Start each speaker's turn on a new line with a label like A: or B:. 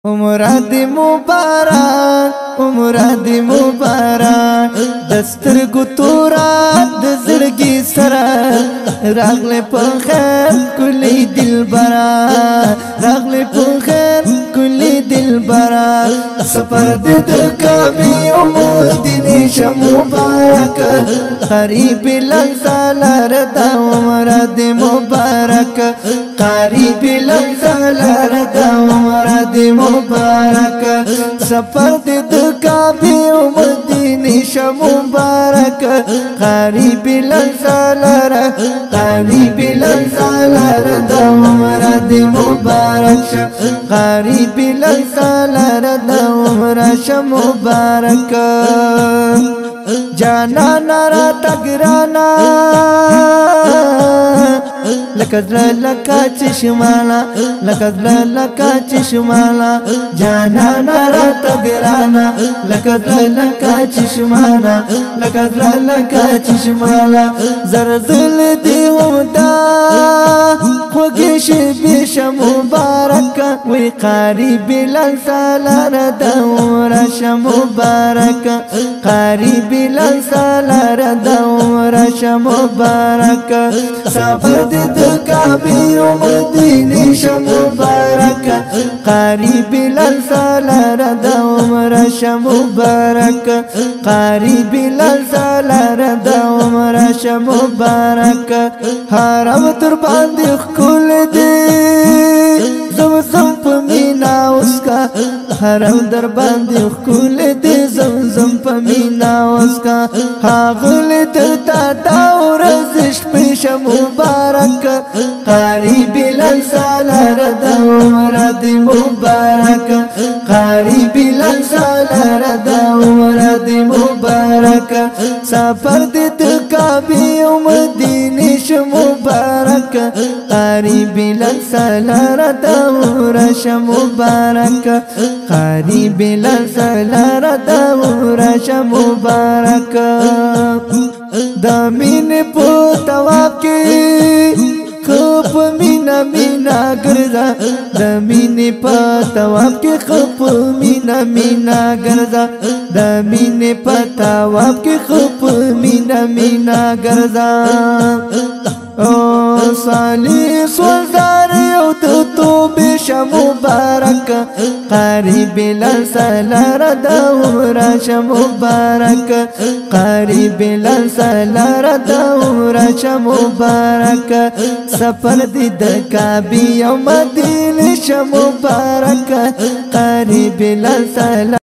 A: عمره دی مبارک عمره دی مبارک دسترګو تورا د زړګي سره راغله په خیر کلی دلبرا راغله په خیر کلی دلبرا سفر د کامي عمر دې شه مبارک قریب لنزال ردا عمره دی مبارک قریب لنزال ردا عمره دی مبارک سفر د کعبه مدینه شه مبارک قریب لنزال قریب لنزال د عمره دی مبارک قریب لنزال د عمره شه مبارک جانا نارا تگرانا لکا چشمالا لکا چشمالا جانا نارا تگرانا لکا چشمالا لکا چشمالا زرزل دی ہوتا خوگش بیش مبارک وی قریب لنزال ردا عمرش مبارک قریب لنزال ردا عمرش مبارک سفر د کعبه مدینه شه مبارک قریب لنزال ردا عمرش مبارک قریب لنزال ردا عمرش مبارک حرم تر باندې خل دی زمزم په مینا اسکا حرم در باندې خل دی زمزم په مینا اسکا هاغل درتا دا ورزش پیش مبارک قریب لنزال ردا عمره دی مبارک قریب لنزال ردا عمره دی مبارک سفر د کعبه مدینه شه مبارک قریب لنزال ردا عمره شه مبارک قریب لنزال ردا عمره شه مبارک دامین په تواب کې خپ مینا مینا ګرځا د مینې په تواب کې خپ مینا مینا ګرځا د مینې په تواب کې خپ مینا مینا ګرځا او صالح سوزار یو د توبې شه مبارک قریب لنزال ردا عمره شه مبارک قریب لنزال ردا عمره شه مبارک سفر د کعبه مدینه شه مبارک قریب لنزال